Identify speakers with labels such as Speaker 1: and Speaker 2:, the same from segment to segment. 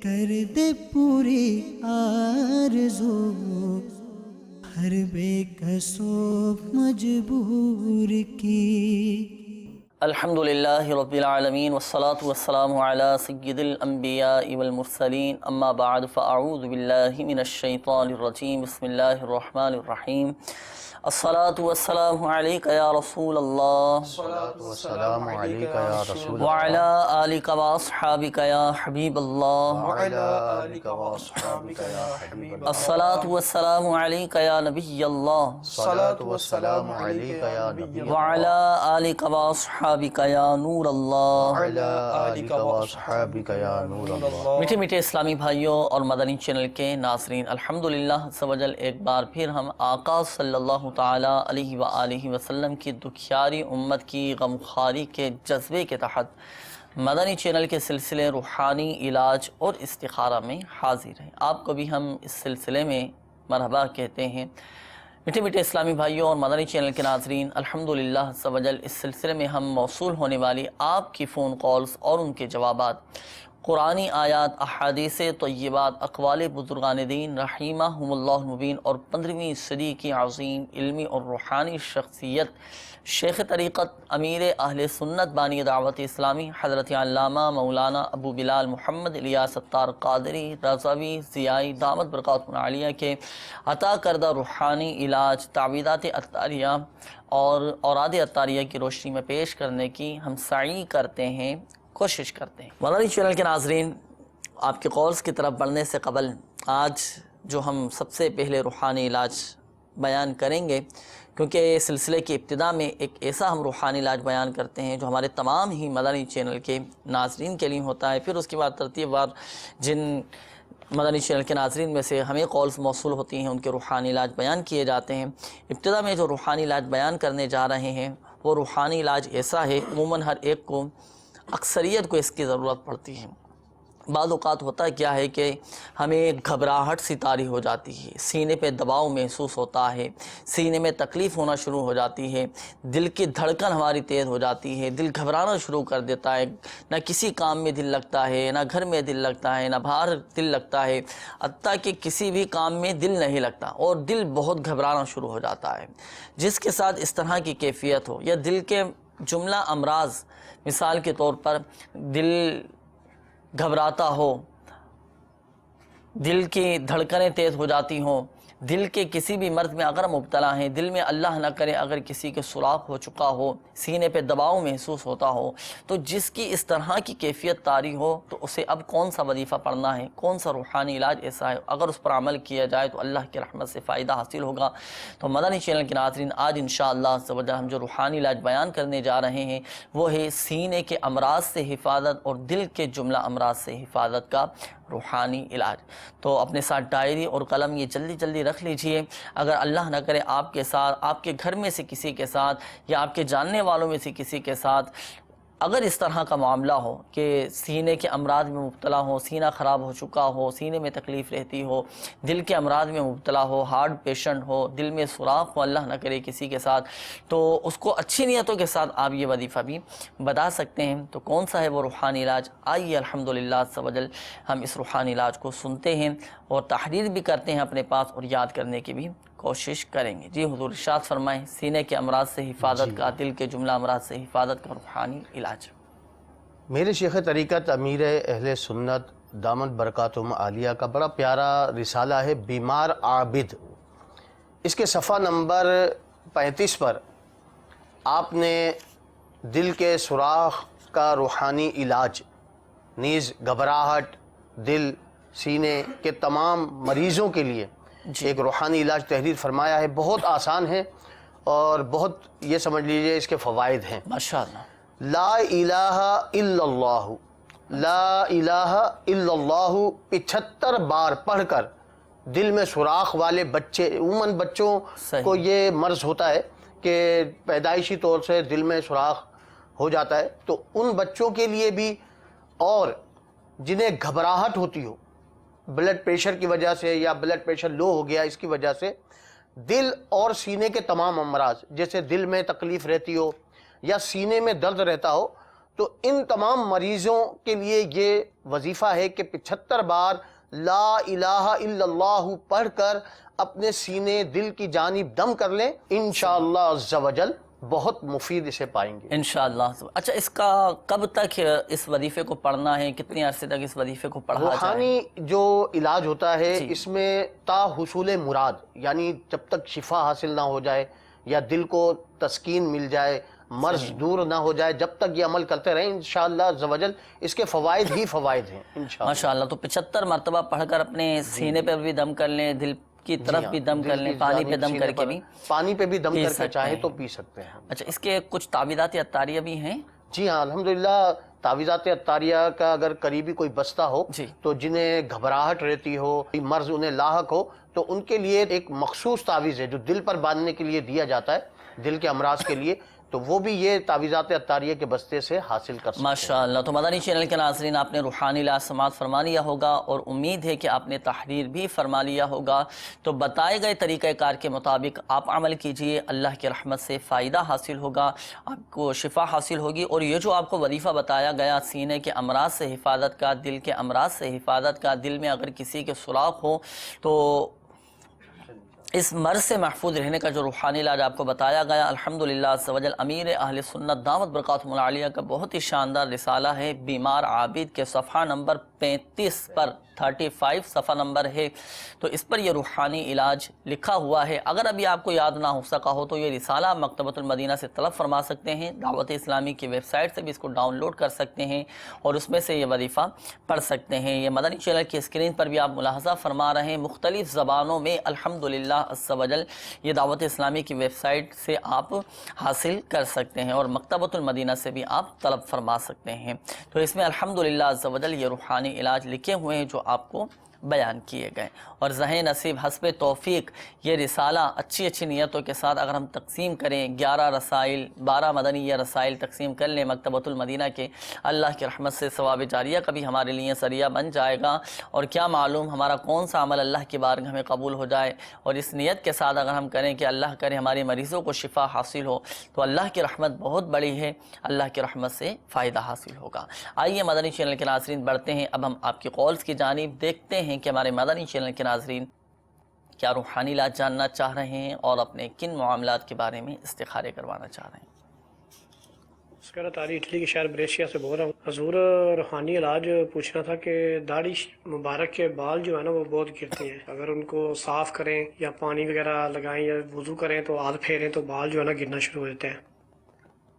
Speaker 1: کر دے پوری آرزو ہر بے کسو مجبور کی۔
Speaker 2: الحمدللہ رب العالمین والصلاة والسلام علی سید الانبیاء والمرسلین، اما بعد فاعوذ باللہ من الشیطان الرجیم، بسم اللہ الرحمن الرحیم۔ الصلاة والسلام علیک یا رسول اللہ،
Speaker 3: الصلاة والسلام علیک یا رسول اللہ،
Speaker 2: وعلی آلک واصحابک یا حبیب اللہ،
Speaker 3: وعلی آلک واصحابک یا حبیب اللہ،
Speaker 2: الصلاة والسلام علیک یا نبی اللہ،
Speaker 3: الصلاة والسلام علیک یا نبی اللہ،
Speaker 2: وعلی آلک واصحابک یا نور اللہ۔
Speaker 3: وعلی آلک واصحابک یا نور اللہ۔
Speaker 2: میٹھے میٹھے اسلامی بھائیوں اور مدنی چینل کے ناظرین، الحمدللہ سوجل ایک بار پھر ہم آقا صلی اللہ تعالی علیہ وآلہ وسلم کی دکھیاری امت کی غمخواری کے جذبے کے تحت مدنی چینل کے سلسلے روحانی علاج اور استخارہ میں حاضر ہیں۔ آپ کو بھی ہم اس سلسلے میں مرحبا کہتے ہیں۔ میٹھے میٹھے اسلامی بھائیوں اور مدنی چینل کے ناظرین، الحمدللہ سوجل اس سلسلے میں ہم موصول ہونے والی آپ کی فون کالز اور ان کے جوابات، قرآنی آیات، احادیث طیبات، اقوال بزرگان دین رحمہم اللہ المبین اور 15ویں صدی کی عظیم علمی اور روحانی شخصیت شیخ طریقت امیر اہل سنت بانی دعوت اسلامی حضرت علامہ مولانا ابو بلال محمد الیاس ستار قادری رضوی ضیائی دامت برکاتہ عالیہ کے عطا کردہ روحانی علاج، تعویذات عطاریہ اور اوراد عطاریہ کی روشنی میں پیش کرنے کی ہم سعی کرتے ہیں، کوشش کرتے ہیں۔ مدنی چینل کے ناظرین، آپ کے کالز کی طرف بڑھنے سے قبل آج جو ہم سب سے پہلے روحانی علاج بیان کریں گے، کیونکہ سلسلے کی ابتدا میں ایک ایسا ہم روحانی علاج بیان کرتے ہیں جو ہمارے تمام ہی مدنی چینل کے ناظرین کے لیے ہوتا ہے، پھر اس کے بعد ترتیب وار جن مدنی چینل کے ناظرین میں سے ہمیں کالز موصول ہوتی ہیں ان کے روحانی علاج بیان کیے جاتے ہیں۔ ابتدا میں جو روحانی علاج بیان کرنے جا رہے ہیں وہ روحانی علاج ایسا ہے، عموماً ہر ایک کو، اکثریت کو اس کی ضرورت پڑتی ہے۔ بعض اوقات ہوتا کیا ہے کہ ہمیں گھبراہٹ سی طاری ہو جاتی ہے، سینے پہ دباؤ محسوس ہوتا ہے، سینے میں تکلیف ہونا شروع ہو جاتی ہے، دل کی دھڑکن ہماری تیز ہو جاتی ہے، دل گھبرانا شروع کر دیتا ہے، نہ کسی کام میں دل لگتا ہے، نہ گھر میں دل لگتا ہے، نہ باہر دل لگتا ہے، حتیٰ کہ کسی بھی کام میں دل نہیں لگتا اور دل بہت گھبرانا شروع ہو جاتا ہے۔ جس کے ساتھ اس طرح کی کیفیت ہو یا دل کے جملہ امراض، مثال کے طور پر دل گھبراتا ہو، دل کی دھڑکنیں تیز ہو جاتی ہوں، دل کے کسی بھی مرض میں اگر مبتلا ہیں، دل میں اللہ نہ کرے اگر کسی کے سوراخ ہو چکا ہو، سینے پہ دباؤ محسوس ہوتا ہو، تو جس کی اس طرح کی کیفیت طاری ہو تو اسے اب کون سا وظیفہ پڑھنا ہے، کون سا روحانی علاج ایسا ہے، اگر اس پر عمل کیا جائے تو اللہ کی رحمت سے فائدہ حاصل ہوگا۔ تو مدنی چینل کے ناظرین، آج انشاءاللہ ہم جو روحانی علاج بیان کرنے جا رہے ہیں وہ ہے سینے کے امراض سے حفاظت اور دل کے جملہ امراض سے حفاظت کا روحانی علاج۔ تو اپنے ساتھ ڈائری اور قلم یہ جلدی جلدی رکھ لیجئے۔ اگر اللہ نہ کرے آپ کے ساتھ، آپ کے گھر میں سے کسی کے ساتھ یا آپ کے جاننے والوں میں سے کسی کے ساتھ اگر اس طرح کا معاملہ ہو کہ سینے کے امراض میں مبتلا ہو، سینہ خراب ہو چکا ہو، سینے میں تکلیف رہتی ہو، دل کے امراض میں مبتلا ہو، ہارٹ پیشنٹ ہو، دل میں سوراخ ہو اللہ نہ کرے کسی کے ساتھ، تو اس کو اچھی نیتوں کے ساتھ آپ یہ وظیفہ بھی بتا سکتے ہیں۔ تو کون سا ہے وہ روحانی علاج؟ آئیے الحمدللہ عز و جل ہم اس روحانی علاج کو سنتے ہیں اور تحریر بھی کرتے ہیں اپنے پاس اور یاد کرنے کی بھی کوشش کریں گے۔ جی حضور ارشاد فرمائیں، سینے کے امراض سے حفاظت کا، دل کے جملہ امراض سے حفاظت کا روحانی علاج۔
Speaker 3: میرے شیخ طریقت امیر اہل سنت دامت برکاتہم عالیہ کا بڑا پیارا رسالہ ہے بیمار عابد۔ اس کے صفحہ نمبر 35 پر آپ نے دل کے سوراخ کا روحانی علاج، نیز گھبراہٹ، دل، سینے کے تمام مریضوں کے لیے ایک روحانی علاج تحریر فرمایا ہے۔ بہت آسان ہے اور بہت یہ سمجھ لیجئے اس کے فوائد ہیں۔
Speaker 2: ماشاءاللہ۔
Speaker 3: لا الہ الا اللہ، لا الہ الا اللہ 75 بار پڑھ کر دل میں سوراخ والے بچے، عموماً بچوں کو یہ مرض ہوتا ہے کہ پیدائشی طور سے دل میں سوراخ ہو جاتا ہے، تو ان بچوں کے لیے بھی، اور جنہیں گھبراہٹ ہوتی ہو بلڈ پریشر کی وجہ سے یا بلڈ پریشر لو ہو گیا اس کی وجہ سے، دل اور سینے کے تمام امراض، جیسے دل میں تکلیف رہتی ہو یا سینے میں درد رہتا ہو، تو ان تمام مریضوں کے لیے یہ وظیفہ ہے کہ 75 بار لا الہ الا اللہ پڑھ کر اپنے سینے دل کی جانب دم کر لیں، انشاءاللہ عز و جل بہت مفید اسے پائیں گے انشاءاللہ۔
Speaker 2: اچھا، اس کا کب تک اس وظیفے کو پڑھنا ہے، کتنے عرصے تک اس وظیفے کو پڑھا جائے؟
Speaker 3: روحانی جو علاج ہوتا ہے اس میں تا حصول مراد، یعنی جب تک شفا حاصل نہ ہو جائے یا دل کو تسکین مل جائے، مرض دور نہ ہو جائے، جب تک یہ عمل کرتے رہیں انشاءاللہ عز و جل اس کے فوائد ہی فوائد ہیں انشاءاللہ۔
Speaker 2: ماشاءاللہ، تو 75 مرتبہ پڑھ کر اپنے سینے پہ بھی دم کر لیں، دل کی طرف بھی دم کر لیں، پانی پہ دم کر کے بھی،
Speaker 3: پانی پہ بھی دم کر کے چاہے تو پی سکتے ہیں۔
Speaker 2: اچھا، اس کے کچھ تعویذات عطاریہ بھی ہیں؟
Speaker 3: جی ہاں، الحمدللہ تعویذات عطاریہ کا اگر قریبی کوئی بستہ ہو تو جنہیں گھبراہٹ رہتی ہو، مرض انہیں لاحق ہو، تو ان کے لیے ایک مخصوص تعویذ ہے جو دل پر باندھنے کے لیے دیا جاتا ہے، دل کے امراض کے لیے، تو وہ بھی یہ تعویذات عطاریہ کے بستے سے حاصل کر سکتے ہیں۔
Speaker 2: ماشاءاللہ۔ تو مدنی چینل کے ناظرین، آپ نے روحانی علاج سماعت فرما لیا ہوگا اور امید ہے کہ آپ نے تحریر بھی فرما لیا ہوگا۔ تو بتائے گئے طریقہ کار کے مطابق آپ عمل کیجئے، اللہ کی رحمت سے فائدہ حاصل ہوگا، آپ کو شفا حاصل ہوگی، اور یہ جو آپ کو وظیفہ بتایا گیا سینے کے امراض سے حفاظت کا، دل کے امراض سے حفاظت کا، دل میں اگر کسی کے سوراخ ہو تو اس مرض سے محفوظ رہنے کا جو روحانی علاج آپ کو بتایا گیا، الحمدللہ عز و جل امیر اہل سنت دعوت برکاتہم العالیہ کا بہت ہی شاندار رسالہ ہے بیمار عابد کے صفحہ نمبر 35 پر 35 صفحہ نمبر ہے، تو اس پر یہ روحانی علاج لکھا ہوا ہے۔ اگر ابھی آپ کو یاد نہ ہو سکا ہو تو یہ رسالہ مکتبۃ المدینہ سے طلب فرما سکتے ہیں، دعوت اسلامی کی ویب سائٹ سے بھی اس کو ڈاؤن لوڈ کر سکتے ہیں اور اس میں سے یہ وظیفہ پڑھ سکتے ہیں۔ یہ مدنی چینل کی اسکرین پر بھی آپ ملاحظہ فرما رہے ہیں، مختلف زبانوں میں الحمدللہ عز و جل یہ دعوت اسلامی کی ویب سائٹ سے آپ حاصل کر سکتے ہیں اور مکتبۃ المدینہ سے بھی آپ طلب فرما سکتے ہیں۔ تو اس میں الحمدللہ عز و جل یہ روحانی علاج لکھے ہوئے ہیں جو آپ کو بیان کیے گئے، اور ذہن نصیب حسب توفیق یہ رسالہ اچھی اچھی نیتوں کے ساتھ اگر ہم تقسیم کریں، 11 رسائل 12 مدنی یہ رسائل تقسیم کر لیں مکتبۃ المدینہ کے، اللہ کی رحمت سے ثواب جاریہ کا بھی ہمارے لیے ذریعہ بن جائے گا، اور کیا معلوم ہمارا کون سا عمل اللہ کی بارگاہ میں قبول ہو جائے، اور اس نیت کے ساتھ اگر ہم کریں کہ اللہ کرے ہمارے مریضوں کو شفا حاصل ہو تو اللہ کی رحمت بہت بڑی ہے، اللہ کی رحمت سے فائدہ حاصل ہوگا۔ آئیے مدنی چینل کے ناظرین بڑھتے ہیں، اب ہم آپ کی کالز کی جانب دیکھتے ہیں کہ ہمارے مدنی چینل کے ناظرین کیا روحانی علاج جاننا چاہ رہے ہیں اور اپنے کن معاملات کے بارے میں استخارے کروانا چاہ رہے ہیں۔
Speaker 4: تعالی اٹلی کے شہر بریشیا سے بول رہا ہوں حضور، روحانی علاج پوچھنا تھا کہ داڑھی مبارک کے بال جو ہے نا وہ بہت گرتے ہیں، اگر ان کو صاف کریں یا پانی وغیرہ لگائیں یا وضو کریں تو ہاتھ پھیریں تو بال جو ہے نا گرنا شروع ہو جاتے ہیں۔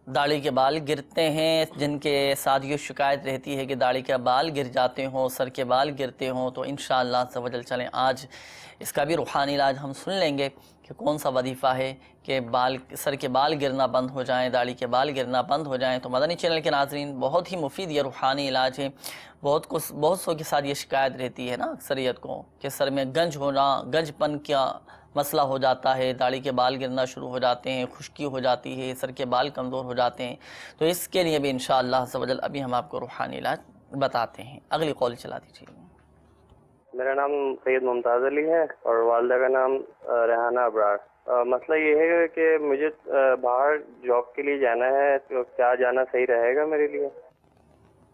Speaker 2: داڑھی کے بال گرتے ہیں، جن کے ساتھ یہ شکایت رہتی ہے کہ داڑھی کے بال گر جاتے ہوں، سر کے بال گرتے ہوں، تو انشاءاللہ عز و جل چلیں آج اس کا بھی روحانی علاج ہم سن لیں گے کہ کون سا وظیفہ ہے کہ سر کے بال گرنا بند ہو جائیں، داڑھی کے بال گرنا بند ہو جائیں۔ تو مدنی چینل کے ناظرین بہت ہی مفید یہ روحانی علاج ہے۔ بہت سو کے ساتھ یہ شکایت رہتی ہے نا اکثریت کو کہ سر میں گنج ہونا، گنج پن کا مسئلہ ہو جاتا ہے، داڑھی کے بال گرنا شروع ہو جاتے ہیں، خشکی ہو جاتی ہے، سر کے بال کمزور ہو جاتے ہیں، تو اس کے لیے بھی انشاءاللہ عز و جل ابھی ہم آپ کو روحانی علاج بتاتے ہیں۔ اگلی قول چلا دیجیے۔
Speaker 5: میرا نام سید ممتاز علی ہے اور والدہ کا نام ریحانہ ابرار۔ مسئلہ یہ ہے کہ مجھے باہر جاب کے لیے جانا ہے، تو کیا جانا صحیح رہے گا میرے لیے؟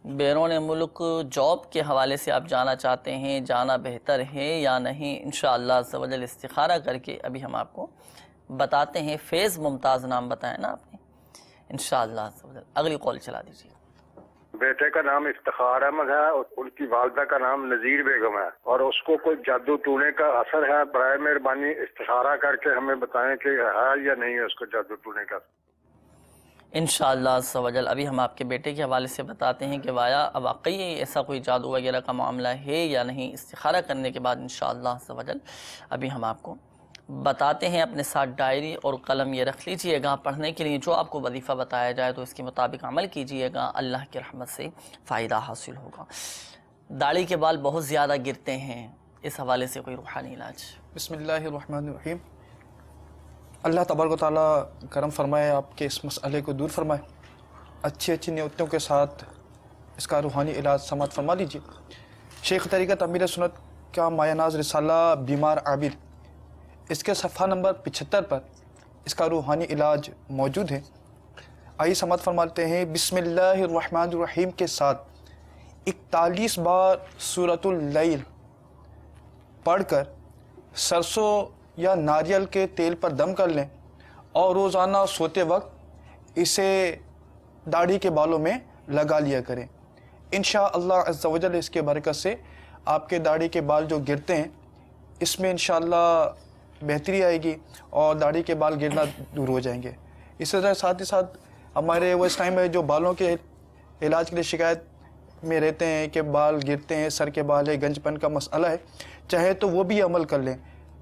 Speaker 2: بیرون ملک جاب کے حوالے سے آپ جانا چاہتے ہیں، جانا بہتر ہے یا نہیں، انشاءاللہ عز و جل استخارہ کر کے ابھی ہم آپ کو بتاتے ہیں۔ فیض ممتاز نام بتایا نا آپ نے، انشاءاللہ عز و جل اگلی قول چلا دیجیے۔
Speaker 6: بیٹے کا نام افتخار احمد ہے اور ان کی والدہ کا نام نذیر بیگم ہے، اور اس کو کوئی جادو ٹونے کا اثر ہے، برائے مہربانی استخارہ کر کے ہمیں بتائیں کہ ہے یا نہیں ہے اس کو جادو ٹونے کا۔
Speaker 2: انشاءاللہ عز و جل ابھی ہم آپ کے بیٹے کے حوالے سے بتاتے ہیں کہ واقعی ایسا کوئی جادو وغیرہ کا معاملہ ہے یا نہیں، استخارہ کرنے کے بعد انشاءاللہ عز و جل ابھی ہم آپ کو بتاتے ہیں۔ اپنے ساتھ ڈائری اور قلم یہ رکھ لیجئے گا، پڑھنے کے لیے جو آپ کو وظیفہ بتایا جائے تو اس کے مطابق عمل کیجئے گا، اللہ کی رحمت سے فائدہ حاصل ہوگا۔ داڑھی کے بال بہت زیادہ گرتے ہیں، اس حوالے سے کوئی روحانی علاج؟
Speaker 7: بسم اللہ الرحمن الرحیم۔ اللہ تبارک و تعالیٰ کرم فرمائے، آپ کے اس مسئلے کو دور فرمائے، اچھی اچھی نیتوں کے ساتھ اس کا روحانی علاج سماعت فرما لیجیے۔ شیخ طریقت امیر سنت کا مایہ ناز رسالہ بیمار عابد، اس کے صفحہ نمبر 75 پر اس کا روحانی علاج موجود ہے۔ آئیے سماعت فرماتے ہیں بسم اللہ الرحمن الرحیم کے ساتھ 41 بار سورۃ اللیل پڑھ کر سرسوں یا ناریل کے تیل پر دم کر لیں اور روزانہ سوتے وقت اسے داڑھی کے بالوں میں لگا لیا کریں۔ انشاءاللہ عز و جل اس کے برکت سے آپ کے داڑھی کے بال جو گرتے ہیں اس میں انشاءاللہ بہتری آئے گی اور داڑھی کے بال گرنا دور ہو جائیں گے۔ اسی طرح ساتھ ہی ساتھ ہمارے وہ اس ٹائم میں جو بالوں کے علاج کے لیے شکایت میں رہتے ہیں کہ بال گرتے ہیں، سر کے بال ہے، گنج پن کا مسئلہ ہے، چاہے تو وہ بھی عمل کر لیں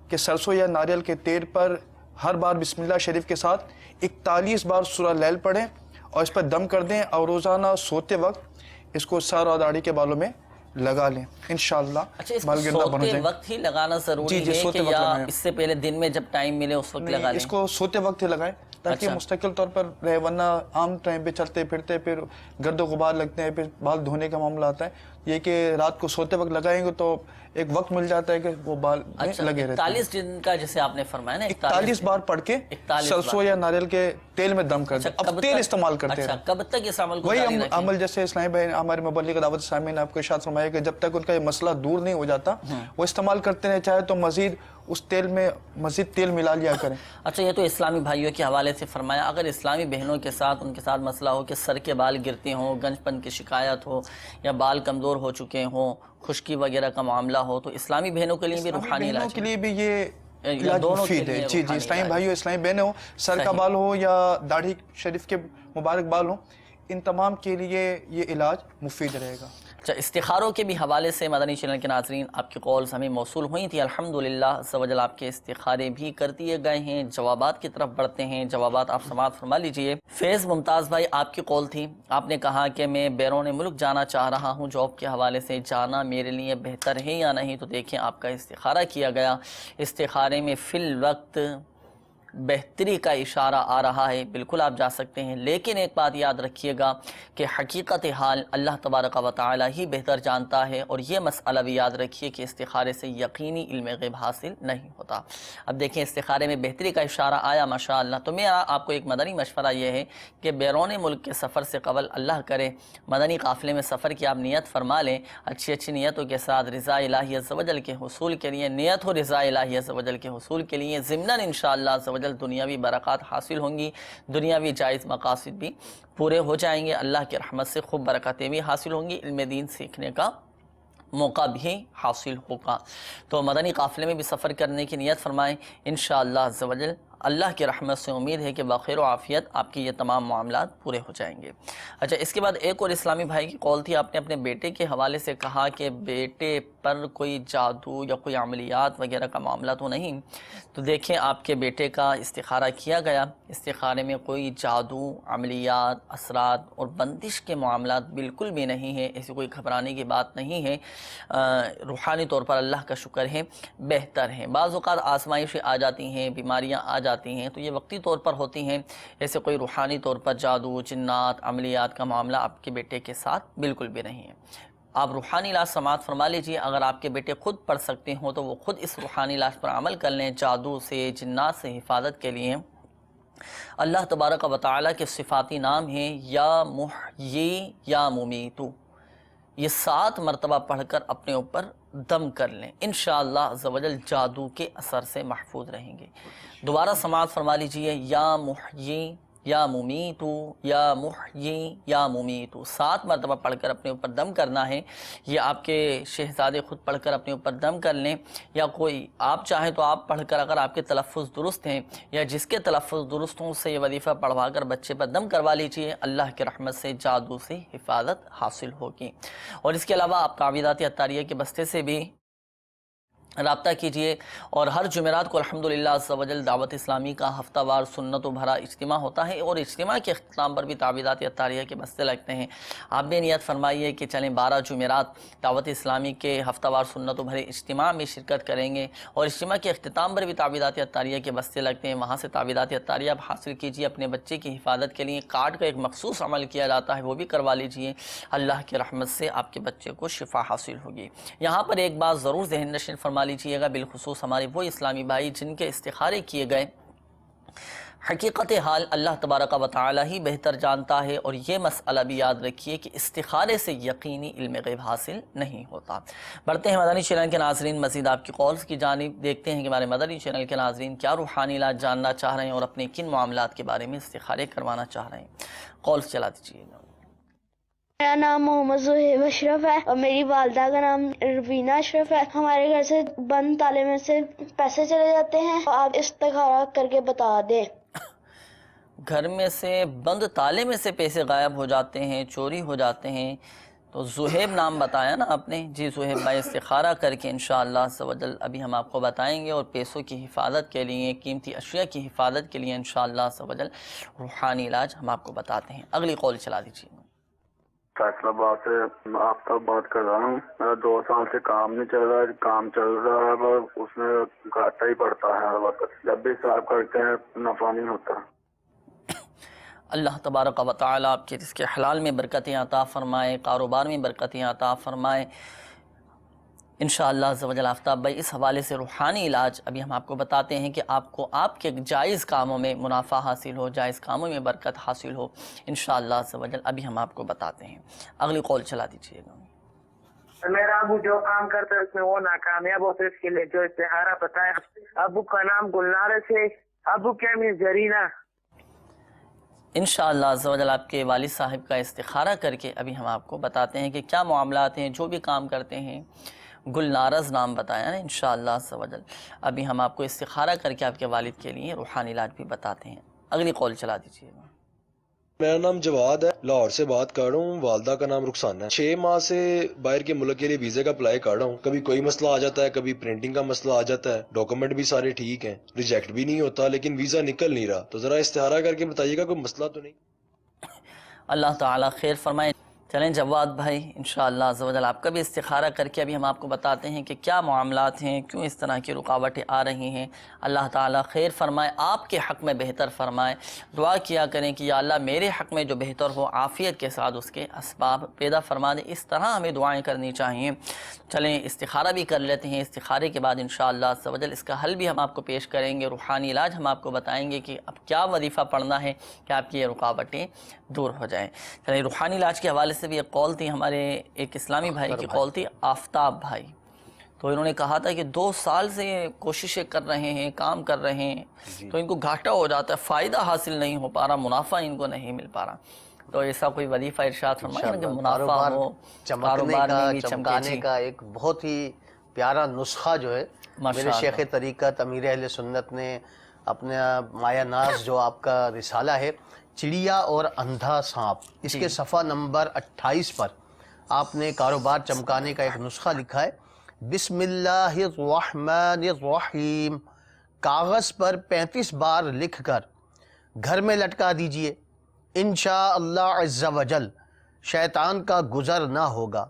Speaker 7: کہ سرسوں یا ناریل کے تیل پر ہر بار بسم اللہ شریف کے ساتھ 41 بار سورہ لیل پڑھیں اور اس پر دم کر دیں اور روزانہ سوتے وقت اس کو سر اور داڑھی کے بالوں میں لگا لیں انشاءاللہ۔
Speaker 2: اچھا، اس کو
Speaker 7: بال گرنا بند ہو
Speaker 2: سوتے
Speaker 7: جائیں۔
Speaker 2: وقت ہی لگانا ضروری
Speaker 7: جی
Speaker 2: ہے
Speaker 7: سوتے
Speaker 2: کہ
Speaker 7: وقت
Speaker 2: یا
Speaker 7: لگائیں۔
Speaker 2: اس سے پہلے دن میں جب ٹائم ملے اس وقت لگا لیں؟
Speaker 7: اس کو سوتے وقت ہی لگائیں تاکہ
Speaker 2: اچھا۔
Speaker 7: مستقل طور پر رہے، ورنہ عام ٹائم پہ چلتے پھرتے پھر گرد و غبار لگتے ہیں، پھر بال دھونے کا معاملہ آتا ہے۔ یہ کہ رات کو سوتے وقت لگائیں گے تو ایک وقت مل جاتا ہے کہ وہ بال میں لگے رہتے ہیں۔
Speaker 2: 41 دن کا جیسے آپ نے فرمایا نا،
Speaker 7: 41 بار پڑھ کے
Speaker 2: 41
Speaker 7: سرسوں یا ناریل کے تیل میں دم کر دیں۔ اب تیل استعمال کرتے ہیں،
Speaker 2: کب تک اس عمل کو
Speaker 7: وہی
Speaker 2: جاری رکھیں؟
Speaker 7: عمل جیسے اسلامی بھائی ہمارے مبلغ دعوت اسلامی نے آپ کو ارشاد فرمایا کہ جب تک ان کا یہ مسئلہ دور نہیں ہو جاتا وہ استعمال کرتے رہیں، چاہے تو مزید اس تیل میں مزید تیل ملا لیا کریں۔
Speaker 2: اچھا، یہ تو اسلامی بھائیوں کے حوالے سے فرمایا، اگر اسلامی بہنوں کے ساتھ ان کے ساتھ مسئلہ ہو کہ سر کے بال گرتے ہوں، گنج پن کی شکایت ہو یا بال کمزور ہو چکے ہوں، خشکی وغیرہ کا معاملہ ہو، تو اسلامی بہنوں کے لیے بھی روحانی
Speaker 7: بہنوں
Speaker 2: علاج
Speaker 7: کے لیے بھی یہ علاج
Speaker 2: دونوں کے
Speaker 7: مفید ہے۔
Speaker 2: لیے
Speaker 7: جی
Speaker 2: روحانی
Speaker 7: اسلامی
Speaker 2: علاج۔
Speaker 7: بھائیو، اسلامی بہنیں ہو، سر کا بال ہو یا داڑھی شریف کے مبارک بال ہوں، ان تمام کے لیے یہ علاج مفید رہے گا۔
Speaker 2: اچھا، استخاروں کے بھی حوالے سے مدنی چینل کے ناظرین آپ کی کالز ہمیں موصول ہوئی تھی، الحمدللہ عز و جل آپ کے استخارے بھی کر دیے گئے ہیں۔ جوابات کی طرف بڑھتے ہیں، جوابات آپ سماعت فرما لیجئے۔ فیض ممتاز بھائی، آپ کی کال تھی، آپ نے کہا کہ میں بیرون ملک جانا چاہ رہا ہوں، جاب کے حوالے سے جانا میرے لیے بہتر ہے یا نہیں؟ تو دیکھیں، آپ کا استخارہ کیا گیا، استخارے میں فی الوقت بہتری کا اشارہ آ رہا ہے، بالکل آپ جا سکتے ہیں، لیکن ایک بات یاد رکھیے گا کہ حقیقت حال اللہ تبارک و تعالی ہی بہتر جانتا ہے، اور یہ مسئلہ بھی یاد رکھیے کہ استخارے سے یقینی علم غیب حاصل نہیں ہوتا۔ اب دیکھیں، استخارے میں بہتری کا اشارہ آیا ماشاءاللہ، تو میرا آپ کو ایک مدنی مشورہ یہ ہے کہ بیرون ملک کے سفر سے قبل اللہ کرے مدنی قافلے میں سفر کی آپ نیت فرما لیں، اچھی نیتوں کے ساتھ رضا الہی عز و جل کے حصول کے لیے، نیت ہو رضا الہی عز و جل کے حصول کے لیے، ضمناً انشاءاللہ عز و جل دنیاوی برکات حاصل ہوں گی، دنیاوی جائز مقاصد بھی پورے ہو جائیں گے، اللہ کی رحمت سے خوب برکاتیں بھی حاصل ہوں گی، علم دین سیکھنے کا موقع بھی حاصل ہوگا۔ تو مدنی قافلے میں بھی سفر کرنے کی نیت فرمائیں، انشاءاللہ عز و جل اللہ کی رحمت سے امید ہے کہ بخیر و عافیت آپ کی یہ تمام معاملات پورے ہو جائیں گے۔ اچھا، اس کے بعد ایک اور اسلامی بھائی کی کال تھی، آپ نے اپنے بیٹے کے حوالے سے کہا کہ بیٹے پر کوئی جادو یا کوئی عملیات وغیرہ کا معاملہ تو نہیں؟ تو دیکھیں، آپ کے بیٹے کا استخارہ کیا گیا، استخارے میں کوئی جادو، عملیات، اثرات اور بندش کے معاملات بالکل بھی نہیں ہیں، ایسی کوئی گھبرانے کی بات نہیں ہے۔ روحانی طور پر اللہ کا شکر ہے بہتر ہیں۔ بعض اوقات آزمائشیں آ جاتی ہیں، بیماریاں آ جاتی ہیں، تو یہ وقتی طور پر ہوتی ہیں، ایسے کوئی روحانی طور پر جادو، جنات، عملیات کا معاملہ آپ کے بیٹے کے ساتھ بالکل بھی نہیں ہے۔ آپ روحانی علاج سماعت فرما لیجئے، اگر آپ کے بیٹے خود پڑھ سکتے ہوں تو وہ خود اس روحانی علاج پر عمل کر لیں، جادو سے، جنات سے حفاظت کے لیے اللہ تبارک و تعالیٰ کے صفاتی نام ہیں، یا محیی یا ممیتو، یہ 7 مرتبہ پڑھ کر اپنے اوپر دم کر لیں، انشاءاللہ عز و جل جادو کے اثر سے محفوظ رہیں گے۔ دوبارہ سماعت فرما لیجئے، یا محیی یا ممیتو، یا محیی یا ممیتو، 7 مرتبہ پڑھ کر اپنے اوپر دم کرنا ہے۔ یہ آپ کے شہزادے خود پڑھ کر اپنے اوپر دم کر لیں، یا کوئی آپ چاہیں تو آپ پڑھ کر، اگر آپ کے تلفظ درست ہیں یا جس کے تلفظ درست ہوں سے یہ وظیفہ پڑھوا کر بچے پر دم کروا لیجئے، اللہ کی رحمت سے جادو سے حفاظت حاصل ہوگی۔ اور اس کے علاوہ آپ تعویذات عطاریہ کے بستے سے بھی رابطہ کیجئے، اور ہر جمعرات کو الحمدللہ عز و جل دعوت اسلامی کا ہفتہ وار سنت و بھرا اجتماع ہوتا ہے، اور اجتماع کے اختتام پر بھی تعویذات عطاریہ کے بستے لگتے ہیں۔ آپ بھی نیت فرمائیے کہ چلیں 12 جمعرات دعوت اسلامی کے ہفتہ وار سنت و بھرے اجتماع میں شرکت کریں گے، اور اجتماع کے اختتام پر بھی تعویذات عطاریہ کے بستے لگتے ہیں، وہاں سے تعویذات عطاریہ آپ حاصل کیجئے۔ اپنے بچے کی حفاظت کے لیے کارڈ کا ایک مخصوص عمل کیا جاتا ہے، وہ بھی کروا لیجئے، اللہ کی رحمت سے آپ کے بچے کو شفا حاصل ہوگی۔ یہاں پر ایک بات ضرور ذہن نشین فرما لیجئے گا، بالخصوص ہمارے وہ اسلامی بھائی جن کے استخارے کیے گئے، حقیقت حال اللہ تبارک و تعالی ہی بہتر جانتا ہے، اور یہ مسئلہ بھی یاد رکھیے کہ استخارے سے یقینی علم غیب حاصل نہیں ہوتا۔ بڑھتے ہیں مدنی چینل کے ناظرین، مزید آپ کی کالز کی جانب، دیکھتے ہیں کہ ہمارے مدنی چینل کے ناظرین کیا روحانی علاج جاننا چاہ رہے ہیں اور اپنے کن معاملات کے بارے میں استخارے کروانا چاہ رہے ہیں۔ کالز چلا دیجیے گا۔
Speaker 8: میرا نام محمد زہیب اشرف ہے اور میری والدہ کا نام روینہ اشرف ہے۔ ہمارے گھر سے بند تالے میں سے پیسے چلے جاتے ہیں، آپ استخارہ کر کے بتا دیں۔
Speaker 2: گھر میں سے بند تالے میں سے پیسے غائب ہو جاتے ہیں، چوری ہو جاتے ہیں، تو زہیب نام بتایا نا آپ نے، جی زہیب بھائی استخارہ کر کے انشاءاللہ عز و جل ابھی ہم آپ کو بتائیں گے، اور پیسوں کی حفاظت کے لیے، قیمتی اشیاء کی حفاظت کے لیے انشاءاللہ عز و جل روحانی علاج ہم آپ کو بتاتے ہیں۔ اگلی کال چلا دیجیے۔
Speaker 9: فیصلہ آباد سے آفتاب بات کر رہا ہوں۔ میرا 2 سال سے کام نہیں چل رہا ہے، کام چل رہا ہے پر اس میں گھاٹا ہی پڑتا ہے ہر وقت، جب بھی حساب کرتے ہیں نفع نہیں ہوتا۔
Speaker 2: اللہ تبارک و تعالی آپ کے رزق حلال میں برکتیں عطا فرمائے، کاروبار میں برکتیں عطا فرمائے انشاءاللہ عز و جل۔ آفتاب بھائی اس حوالے سے روحانی علاج ابھی ہم آپ کو بتاتے ہیں کہ آپ کو آپ کے جائز کاموں میں منافع حاصل ہو، جائز کاموں میں برکت حاصل ہو انشاءاللہ عز و جل، ابھی ہم آپ کو بتاتے ہیں۔ اگلی کال چلا دیجیے گا۔
Speaker 10: میرا ابو جو کام کرتا ہے اس میں وہ ناکامیاب ہوتا ہے، اس کے لیے جو استخارہ بتایا۔ ابو کا نام گلنار سے، ابو کیا میں زرینہ۔
Speaker 2: انشاءاللہ عز و جل آپ کے والد صاحب کا استخارہ کر کے ابھی ہم آپ کو بتاتے ہیں کہ کیا معاملات ہیں، جو بھی کام کرتے ہیں۔ گلنارز نام بتایا نا انشاءاللہ عز و جل، ابھی ہم آپ کو استخارہ کر کے آپ کے والد کے لیے روحانی علاج بھی بتاتے ہیں۔ اگلی کال چلا دیجیے گا۔
Speaker 11: میرا نام جواد ہے، لاہور سے بات کر رہا ہوں، والدہ کا نام رخسانہ ہے۔ 6 ماہ سے باہر کے ملک کے لیے ویزے کا اپلائی کر رہا ہوں، کبھی کوئی مسئلہ آ جاتا ہے، کبھی پرنٹنگ کا مسئلہ آ جاتا ہے، ڈاکومنٹ بھی سارے ٹھیک ہیں، ریجیکٹ بھی نہیں ہوتا، لیکن ویزا نکل نہیں رہا، تو ذرا استخارہ کر کے بتائیے گا کوئی مسئلہ تو نہیں۔
Speaker 2: اللہ تعالیٰ خیر فرمائے۔ چلیں جواد بھائی انشاءاللہ عز و جل آپ کا بھی استخارہ کر کے ابھی ہم آپ کو بتاتے ہیں کہ کیا معاملات ہیں، کیوں اس طرح کی رکاوٹیں آ رہی ہیں۔ اللہ تعالیٰ خیر فرمائے، آپ کے حق میں بہتر فرمائے۔ دعا کیا کریں کہ یا اللہ میرے حق میں جو بہتر ہو عافیت کے ساتھ اس کے اسباب پیدا فرما دے۔ اس طرح ہمیں دعائیں کرنی چاہیے۔ چلیں استخارہ بھی کر لیتے ہیں، استخارے کے بعد انشاءاللہ عز و جل اس کا حل بھی ہم آپ کو پیش کریں گے، روحانی علاج ہم آپ کو بتائیں گے کہ اب کیا وظیفہ پڑھنا ہے کہ آپ کی یہ رکاوٹیں دور ہو جائیں۔ چلیں روحانی علاج کے حوالے سے بھی ایک کال تھی، ہمارے ایک اسلامی بھائی کی کال تھی، آفتاب بھائی، تو انہوں نے کہا تھا کہ 2 سال سے یہ کوششیں کر رہے ہیں، کام کر رہے ہیں، تو ان کو گھاٹا ہو جاتا ہے، فائدہ حاصل نہیں ہو پا رہا، منافع ان کو نہیں مل پا رہا، تو ایسا کوئی وظیفہ ارشاد فرمائیں کہ منافع ہو، کاروبار میں بھی
Speaker 3: چمکانے کا ایک بہت ہی پیارا نسخہ جو ہے میرے شیخ طریقت امیر اہل سنت نے اپنا مایہ ناز جو آپ کا رسالہ ہے چڑیا اور اندھا سانپ، اس کے صفحہ نمبر 28 پر آپ نے کاروبار چمکانے کا ایک نسخہ لکھا ہے۔ بسم اللہ الرحمن الرحیم، کاغذ پر 35 بار لکھ کر گھر میں لٹکا دیجئے، انشاءاللہ عز و جل شیطان کا گزر نہ ہوگا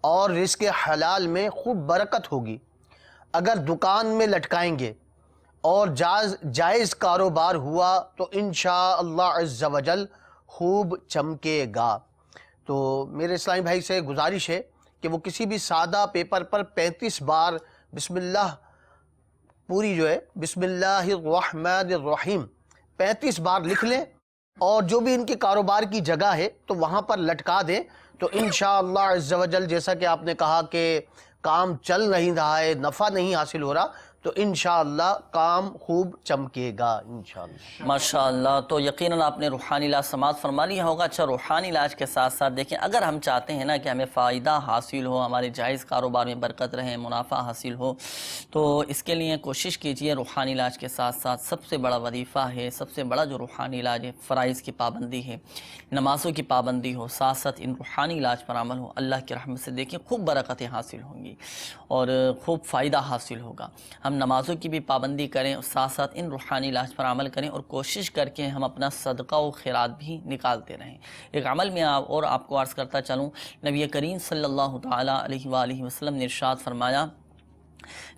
Speaker 3: اور رزق حلال میں خوب برکت ہوگی۔ اگر دکان میں لٹکائیں گے اور جائز کاروبار ہوا تو انشاءاللہ عز و جل خوب چمکے گا۔ تو میرے اسلامی بھائی سے گزارش ہے کہ وہ کسی بھی سادہ پیپر پر 35 بار بسم اللہ پوری جو ہے بسم اللہ الرحمن الرحیم 35 بار لکھ لیں، اور جو بھی ان کے کاروبار کی جگہ ہے تو وہاں پر لٹکا دیں، تو انشاءاللہ عز و جل جیسا کہ آپ نے کہا کہ کام چل نہیں رہا ہے، نفع نہیں حاصل ہو رہا، تو انشاءاللہ کام خوب چمکے گا انشاءاللہ۔
Speaker 2: ماشاءاللہ، تو یقیناً آپ نے روحانی علاج سماعت فرما لیا ہوگا۔ اچھا، روحانی علاج کے ساتھ ساتھ دیکھیں، اگر ہم چاہتے ہیں نا کہ ہمیں فائدہ حاصل ہو، ہمارے جائز کاروبار میں برکت رہے، منافع حاصل ہو، تو اس کے لیے کوشش کیجئے روحانی علاج کے ساتھ ساتھ سب سے بڑا وظیفہ ہے، سب سے بڑا جو روحانی علاج ہے، فرائض کی پابندی ہے، نمازوں کی پابندی ہو، ساتھ ساتھ ان روحانی علاج پر عمل ہو۔ اللہ کی رحمت سے دیکھیں خوب برکتیں حاصل ہوں گی اور خوب فائدہ حاصل ہوگا۔ ہم نمازوں کی بھی پابندی کریں اور ساتھ ساتھ ان روحانی علاج پر عمل کریں، اور کوشش کر کے ہم اپنا صدقہ و خیرات بھی نکالتے رہیں۔ ایک عمل میں اور آپ کو عرض کرتا چلوں، نبی کریم صلی اللہ تعالیٰ علیہ وآلہ وسلم نے ارشاد فرمایا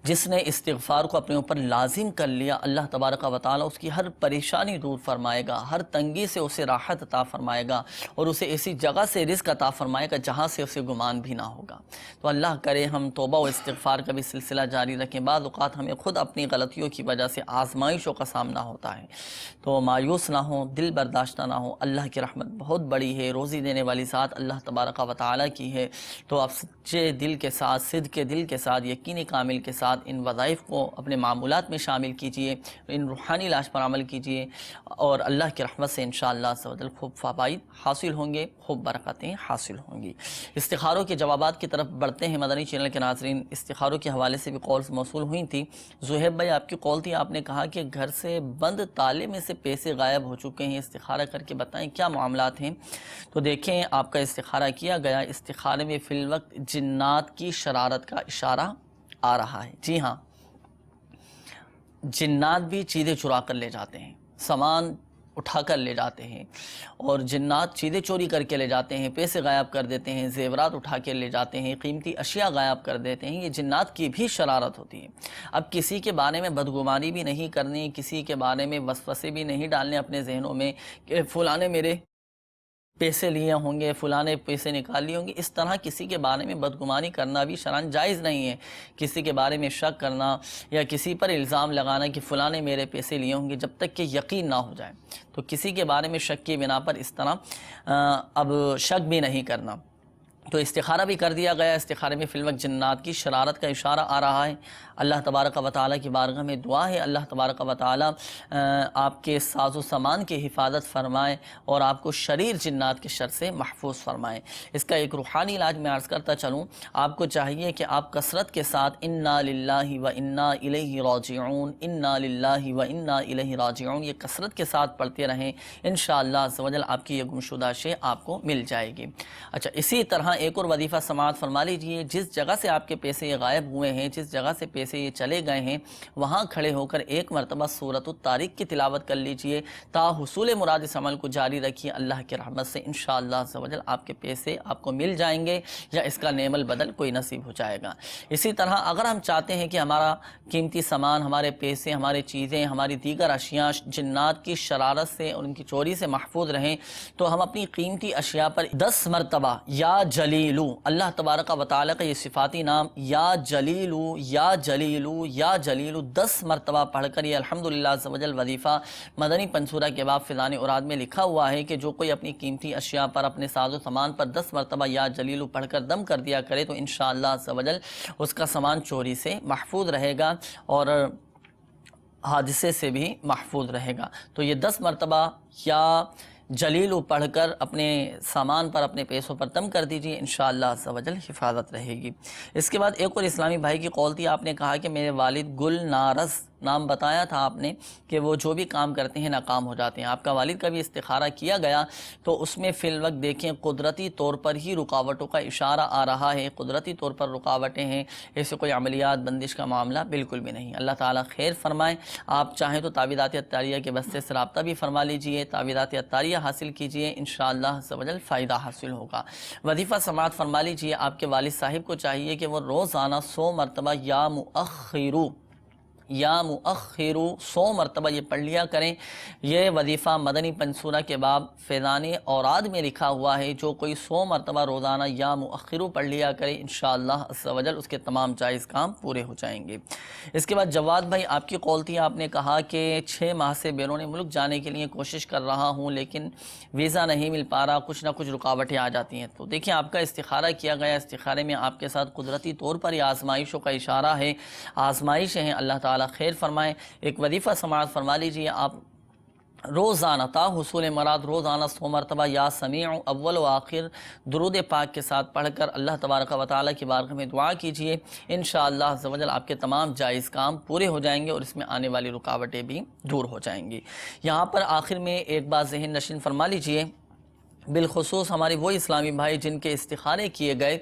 Speaker 2: جس نے استغفار کو اپنے اوپر لازم کر لیا، اللہ تبارک و تعالی اس کی ہر پریشانی دور فرمائے گا، ہر تنگی سے اسے راحت عطا فرمائے گا، اور اسے ایسی جگہ سے رزق عطا فرمائے گا جہاں سے اسے گمان بھی نہ ہوگا۔ تو اللہ کرے ہم توبہ و استغفار کا بھی سلسلہ جاری رکھیں۔ بعض اوقات ہمیں خود اپنی غلطیوں کی وجہ سے آزمائشوں کا سامنا ہوتا ہے، تو مایوس نہ ہوں، دل برداشتہ نہ ہوں، اللہ کی رحمت بہت بڑی ہے، روزی دینے والی ذات اللہ تبارک و تعالی کی ہے۔ تو آپ سچے دل کے ساتھ، صدق کے دل کے ساتھ، یقین کامل کے ساتھ ان وظائف کو اپنے معمولات میں شامل کیجئے، ان روحانی علاج پر عمل کیجئے، اور اللہ کی رحمت سے انشاءاللہ عز و جل خوب فوائد حاصل ہوں گے، خوب برکتیں حاصل ہوں گی۔ استخاروں کے جوابات کی طرف بڑھتے ہیں مدنی چینل کے ناظرین۔ استخاروں کے حوالے سے بھی کالز موصول ہوئی تھی۔ زہیب بھائی آپ کی کال تھی، آپ نے کہا کہ گھر سے بند تالے میں سے پیسے غائب ہو چکے ہیں، استخارہ کر کے بتائیں کیا معاملات ہیں۔ تو دیکھیں آپ کا استخارہ کیا گیا، استخارے میں فی الوقت جنات کی شرارت کا اشارہ آ رہا ہے۔ جی ہاں، جنات بھی چیزیں چرا کر لے جاتے ہیں، سامان اٹھا کر لے جاتے ہیں، اور جنات چیزیں چوری کر کے لے جاتے ہیں، پیسے غائب کر دیتے ہیں، زیورات اٹھا کے لے جاتے ہیں، قیمتی اشیاء غائب کر دیتے ہیں۔ یہ جنات کی بھی شرارت ہوتی ہے۔ اب کسی کے بارے میں بدگمانی بھی نہیں کرنی، کسی کے بارے میں وسوسے بھی نہیں ڈالنے اپنے ذہنوں میں کہ فلاں نے میرے پیسے لیے ہوں گے، فلاں نے پیسے نکال لیے ہوں گے۔ اس طرح کسی کے بارے میں بدگمانی کرنا بھی شرعاً جائز نہیں ہے۔ کسی کے بارے میں شک کرنا یا کسی پر الزام لگانا کہ فلاں نے میرے پیسے لیے ہوں گے، جب تک کہ یقین نہ ہو جائے تو کسی کے بارے میں شک کی بنا پر اس طرح اب شک بھی نہیں کرنا۔ تو استخارہ بھی کر دیا گیا۔ استخارے میں فی الوقت جنات کی شرارت کا اشارہ آ رہا ہے۔ اللہ تبارک و تعالیٰ کی بارگاہ میں دعا ہے اللہ تبارک و تعالیٰ آپ کے ساز و سامان کی حفاظت فرمائے اور آپ کو شریر جنات کے شر سے محفوظ فرمائے۔ اس کا ایک روحانی علاج میں عرض کرتا چلوں، آپ کو چاہیے کہ آپ کثرت کے ساتھ انا للہ و انا الیہ راجعون، انا للہ و انا الیہ راجعون یہ کثرت کے ساتھ پڑھتے رہیں، انشاءاللہ عز و جل آپ کی یہ گمشدہ شے آپ کو مل جائے گی۔ اچھا، اسی طرح ایک اور وظیفہ سماعت فرما لیجئے، جس جگہ سے آپ کے پیسے یہ غائب ہوئے ہیں، جس جگہ سے پیسے یہ چلے گئے ہیں، وہاں کھڑے ہو کر ایک مرتبہ سورۃ الطارق کی تلاوت کر لیجئے تا حصول مراد اس عمل کو جاری رکھیے۔ اللہ کی رحمت سے انشاءاللہ عز و جل آپ کے پیسے آپ کو مل جائیں گے یا اس کا نعم البدل کوئی نصیب ہو جائے گا۔ اسی طرح اگر ہم چاہتے ہیں کہ ہمارا قیمتی سامان، ہمارے پیسے، ہماری چیزیں، ہماری دیگر اشیاء جنات کی شرارت سے اور ان کی چوری سے محفوظ رہیں، تو ہم اپنی قیمتی اشیاء پر 10 مرتبہ یا جلیلو، اللہ تبارک و تعالیٰ کا یہ صفاتی نام یا جلیلو یا جلیلو یا جلیلو 10 مرتبہ پڑھ کر، یہ الحمدللہ عز و جل وظیفہ مدنی پنصورہ کے باب فیضان اوراد میں لکھا ہوا ہے کہ جو کوئی اپنی قیمتی اشیاء پر، اپنے ساز و سامان پر 10 مرتبہ یا جلیلو پڑھ کر دم کر دیا کرے تو انشاءاللہ عز و جل اس کا سامان چوری سے محفوظ رہے گا اور حادثے سے بھی محفوظ رہے گا۔ تو یہ 10 مرتبہ یا جلیلو پڑھ کر اپنے سامان پر، اپنے پیسوں پر دم کر دیجئے، انشاءاللہ عز و جل حفاظت رہے گی۔ اس کے بعد ایک اور اسلامی بھائی کی قول تھی، آپ نے کہا کہ میرے والد گل نارس نام بتایا تھا آپ نے کہ وہ جو بھی کام کرتے ہیں ناکام ہو جاتے ہیں۔ آپ کا والد کا بھی استخارہ کیا گیا تو اس میں فی الوقت دیکھیں قدرتی طور پر ہی رکاوٹوں کا اشارہ آ رہا ہے، قدرتی طور پر رکاوٹیں ہیں، ایسے کوئی عملیات بندش کا معاملہ بالکل بھی نہیں۔ اللہ تعالیٰ خیر فرمائے۔ آپ چاہیں تو تعویذات عطاریہ کے بستے سے رابطہ بھی فرما لیجئے، تعویذات عطاریہ حاصل کیجئے، انشاءاللہ عز و جل فائدہ حاصل ہوگا۔ وظیفہ سماعت فرما لیجئے، آپ کے والد صاحب کو چاہیے کہ وہ روزانہ 100 مرتبہ یا مؤخرو 100 مرتبہ یہ پڑھ لیا کریں۔ یہ وظیفہ مدنی پنصورہ کے باب فیضان اوراد میں لکھا ہوا ہے، جو کوئی 100 مرتبہ روزانہ یا مؤخرو پڑھ لیا کرے انشاءاللہ عز و جل اس کے تمام جائز کام پورے ہو جائیں گے۔ اس کے بعد جواد بھائی آپ کی قول تھی، آپ نے کہا کہ 6 ماہ سے بیرون ملک جانے کے لیے کوشش کر رہا ہوں لیکن ویزا نہیں مل پا رہا، کچھ نہ کچھ رکاوٹیں آ جاتی ہیں۔ تو دیکھیں آپ کا استخارہ کیا گیا، استخارے میں آپ کے ساتھ قدرتی طور پر یہ آزمائشوں کا اشارہ ہے، آزمائشیں ہیں، اللہ تعالیٰ خیر فرمائے۔ ایک وظیفہ سماعت فرما لیجئے، آپ روزانہ تا حصول مراد روزانہ 100 مرتبہ یا سمیع اول و آخر درود پاک کے ساتھ پڑھ کر اللہ تبارک و تعالیٰ کی بارگاہ میں دعا کیجئے، انشاءاللہ عز و جل آپ کے تمام جائز کام پورے ہو جائیں گے اور اس میں آنے والی رکاوٹیں بھی دور ہو جائیں گی۔ یہاں پر آخر میں ایک بات ذہن نشین فرما لیجئے بالخصوص ہمارے وہ اسلامی بھائی جن کے استخارے کیے گئے،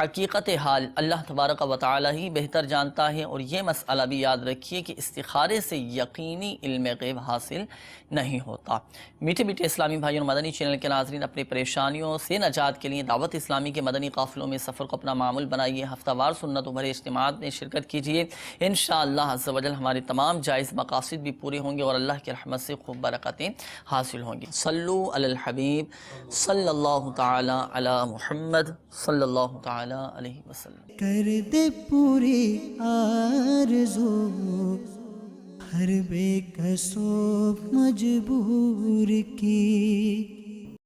Speaker 2: حقیقت حال اللہ تبارک و تعالی ہی بہتر جانتا ہے، اور یہ مسئلہ بھی یاد رکھیے کہ استخارے سے یقینی علم غیب حاصل نہیں ہوتا۔ میٹھے میٹھے اسلامی بھائیوں اور مدنی چینل کے ناظرین، اپنی پریشانیوں سے نجات کے لیے دعوت اسلامی کے مدنی قافلوں میں سفر کو اپنا معمول بنائیے، ہفتہ وار سنتوں بھرے اجتماعات میں شرکت کیجیے، انشاءاللہ عز و جل ہمارے تمام جائز مقاصد بھی پورے ہوں گے اور اللہ کی رحمت سے خوب برکتیں حاصل ہوں گی۔ صلو علی الحبیب صلی اللہ تعالی علی محمد صلی اللہ تعالی علیہ وسلم۔
Speaker 1: کر دے پوری آرزو ہر بے کسو مجبور کی۔